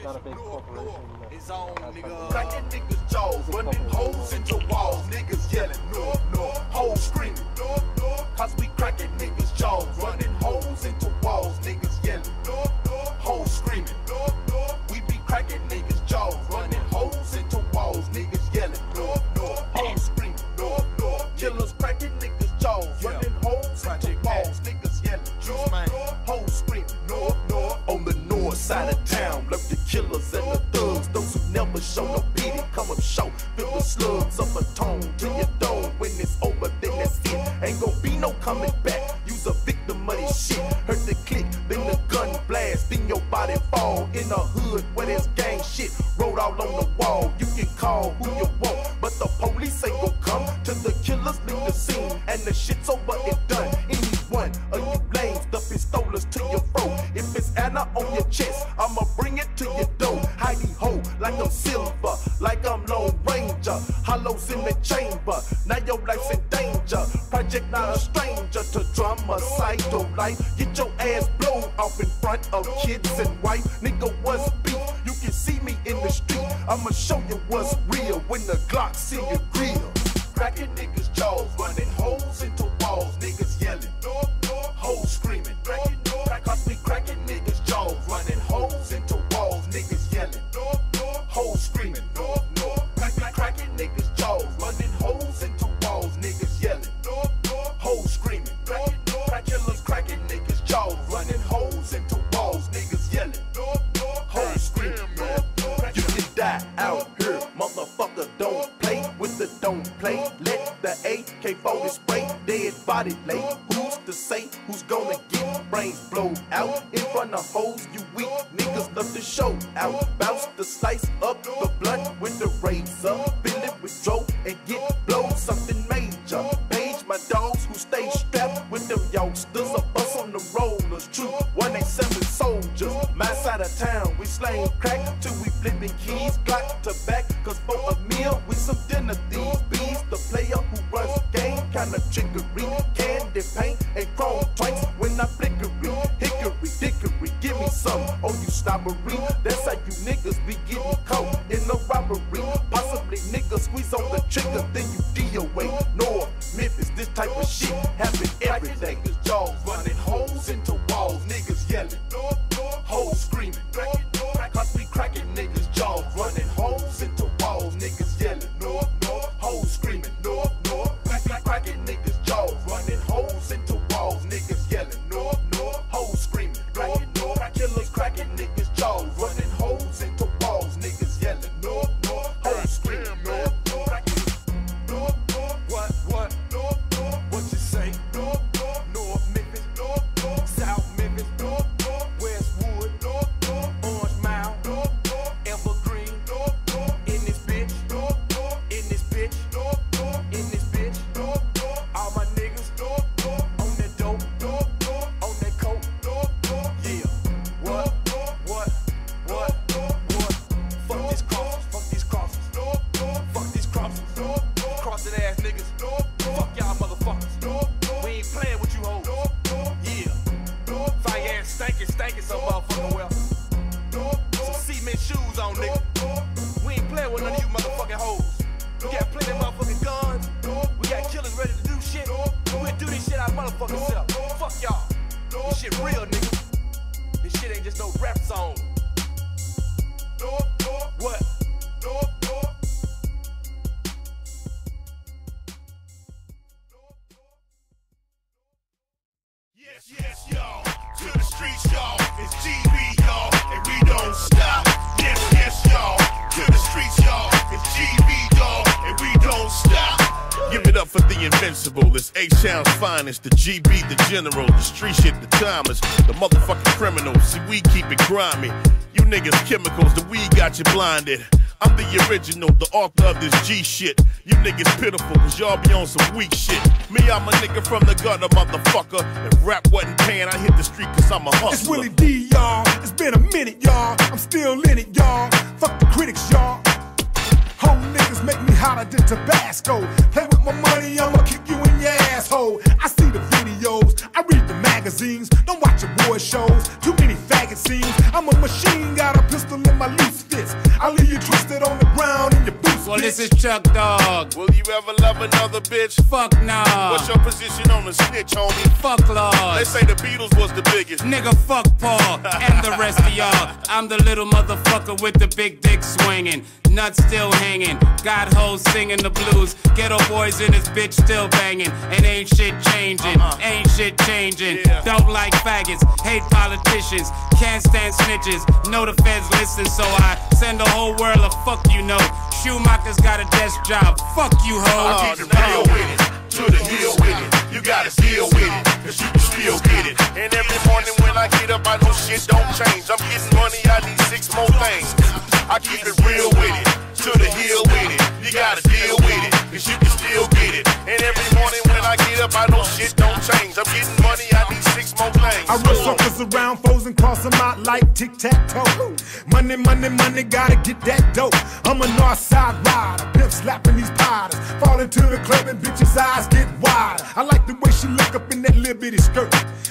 Not a big corporation. His own nigga. Cracking niggas' jaws, running holes into walls. Niggas yelling, no, no. Hoes screaming, no, no. Cause we cracking niggas' jaws, running holes into walls. Niggas yelling, no, no. Hoes screaming, no, no. We be cracking niggas' jaws, running holes into walls. Niggas yelling, no, no. Hoes screaming, no, no. Killers cracking niggas' jaws, running holes into walls. Niggas yelling, no, no. Hoes screaming, no, no. On the north side of town, lurk the killers and the thugs. Those who never show no pity, come up show. Feel the slugs of a tone to your dome. When it's over, then that's it. Ain't gon' be no coming back. Use a victim of this shit. Heard the click, then the gun blast. Then your body fall in the hood where there's gang shit. Wrote all on the wall. You can call who you want, but the police ain't gon' come till the killers leave the scene. And the shit's over and done. Anyone of you lames, the pistolas to your throat. If it's Anna on your chest, I'ma bring it to your door. Hidey ho, like I'm Silver, like I'm Lone Ranger. Hollows in the chamber, now your life's in danger. Project not a stranger to dramacidal life. Get your ass blown off in front of kids and wife. Nigga, what's beef? You can see me in the street. I'ma show you what's real when the Glock's in your grill. Cracking niggas' jaws, running holes into walls. Niggas yelling, no, no. Hoes screaming, cracking, no. Cause we cracking niggas' jaws, running holes into walls. Niggas yelling, no, no. Hoes screaming, no, no. Cracking niggas' jaws, running holes into walls. Niggas yelling, no, no. Hoes screaming, cracking, no. Killers cracking niggas' jaws, running holes into walls. Niggas yelling, no, no. Hoes screaming, no, no. You can die out here, motherfucker. Don't play with the don't play. Let the AK-40 spray, dead body lay. Who's to say who's gonna get brains blown out? In front of hoes, you weak niggas love to show out. Bounce the slice up the blunt with the razor. Fill it with dope and get blow something major. Page my dogs who stay strapped with them youngsters. A bus on the rollers, true 187 soldiers. My side of town, we slang crack till we flipping keys. Glock to back, cause for a meal with some dinner thieves. Bees, the player who runs game, kinda trickery. Candy paint and chrome twice when I flickery. Hickory, dickory, give me some. Oh, you snobbery, that's how you niggas be getting caught in a robbery. Possibly niggas squeeze on the trigger, then you DOA. North Memphis, this type of shit happen every day. Niggas' jaws running holes into walls. Niggas yelling, no, no. Hoes screaming, cause we cracking niggas' jaws, running holes into walls. Niggas yelling, no, no. Hoes screaming, no, no. Cracking niggas' jaws, running holes into walls. Niggas yelling, no, no. Hoes screaming, no, no. Killers cracking niggas' jaws, running holes into walls. Niggas yelling, no, no. Hoes screaming, no, no. No, no. What? No, no. What you say? No, no. North Memphis, no, no. South Memphis, no, no. Westwood, no, no. Orange Mound, no, no. Evergreen, no, no. In this bitch, no, no. In this bitch, no, no. In this bitch, no, no. All my niggas, no, no. On that dope, no, no. On that coke, no, no. Yeah. What? Fuck these crosses, no, no. Fuck these crosses, no, no. Crossing ass niggas, no, no. Fuck y'all motherfuckers, no, no. We ain't playing with you hoes, no, no. Yeah. No. Fire ass stankin' some motherfucking well. No, no. Some cement shoes on, nigga. We ain't playing with none of you motherfucking hoes. We got plenty of motherfucking guns. We got killers ready to do shit. We'll do this shit our motherfucking self. Fuck y'all. This shit real, nigga. This shit ain't just no rap song. What? Yes, y'all. To the streets, y'all. It's GB, y'all. And we don't stop. Yes, y'all. To the streets, y'all. It's GB, y'all. And we don't stop. Give it up for the invincible. It's H-Town's finest. The GB, the general. The street shit, the timers. The motherfucking criminals. See, we keep it grimy. You niggas chemicals. The weed got you blinded. I'm the original, the author of this G shit. You niggas pitiful, cause y'all be on some weak shit. Me, I'm a nigga from the gutter, motherfucker. If rap wasn't paying, I hit the street cause I'm a hustler. It's Willie D, y'all. It's been a minute, y'all. I'm still in it, y'all. Fuck the critics, y'all. Home niggas make me hotter than Tabasco. Play with my money, I'ma kick you in your asshole. I see the videos, I read the magazines. Don't watch your boy shows. Too many faggots it seems. I'm a machine, got a pistol in my loose fist. I'll leave you twisted on the ground in your boots. Well, this is Chuck Dog. Will you ever love another bitch? Fuck nah. What's your position on the snitch, homie? Fuck Lord. They say the Beatles was the biggest. Nigga, fuck Paul and the rest of y'all. I'm the little motherfucker with the big dick swinging, nuts still hanging, got hoes singing the blues, ghetto boys in this bitch still banging, and ain't shit changing, ain't shit changing. Don't like faggots, hate politicians, can't stand snitches, know the feds listen, so I send the whole world a fuck you note. Schumacher's got a desk job, fuck you ho. I keep it real with it, to the hill with it. You gotta deal with it, cause you can still get it. And every morning when I get up, I know shit don't change. I'm getting money, I need 6 more things. I keep it real with it, to the hill with it. You gotta deal with it, cause you can still get it. And every morning when I get up, I know shit don't change. I'm getting money, I need 6 more things. I run circles around foes and cross them out like tic-tac-toe. Money, money, money, gotta get that dope. I'm a north side rider, pimp slapping these potters. Fall into the club and bitches' eyes get wider. I like the way she look up in that little bitty skirt.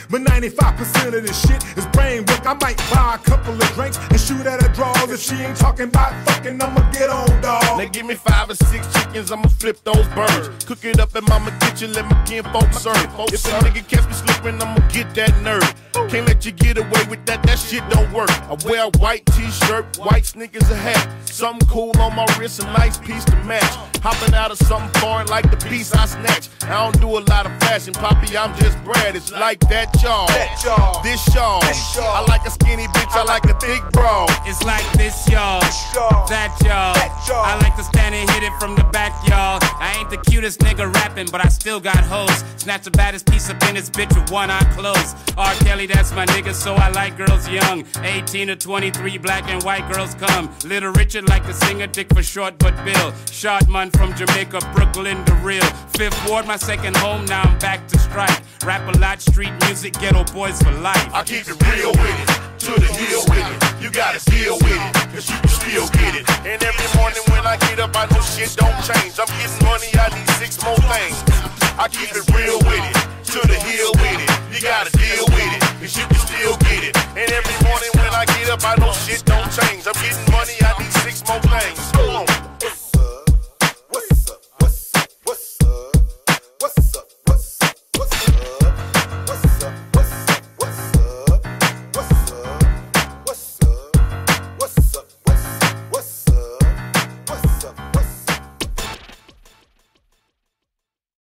But 95% of this shit is brain work. I might buy a couple of drinks and shoot at her drawers. If she ain't talking about fucking, I'ma get on, dog. Now give me 5 or 6 chickens, I'ma flip those birds. Cook it up in mama kitchen, let my kinfolk serve. If a nigga catch me slipping, I'ma get that nerve. Can't let you get away with that, that shit don't work. I wear a white t-shirt, white sneakers, a hat. Something cool on my wrist, a nice piece to match. Hopping out of something foreign like the piece I snatch. I don't do a lot of fashion, Poppy, I'm just Brad. It's like that, y'all. This y'all. I like a skinny bitch, I like a thick bra. It's like this, y'all, that y'all. I like to stand and hit it from the back, y'all. I ain't the cutest nigga rapping, but I still got hoes. Snatch the baddest piece up in this bitch with one eye closed. R. Kelly, that's my nigga, so I like girls young. 18 to 23, black and white girls come. Little Richard like the singer, Dick for short but Bill. Short man from Jamaica, Brooklyn, the real. 5th Ward, my second home, now I'm back to strike. Rap a lot, street music, ghetto boys for life. I keep it real with it, to the hill with it. You gotta deal with it, cause you can still get it. And every morning when I get up, I know shit don't change. I'm getting money, I need 6 more things. I keep it real with it, to the hill with it. You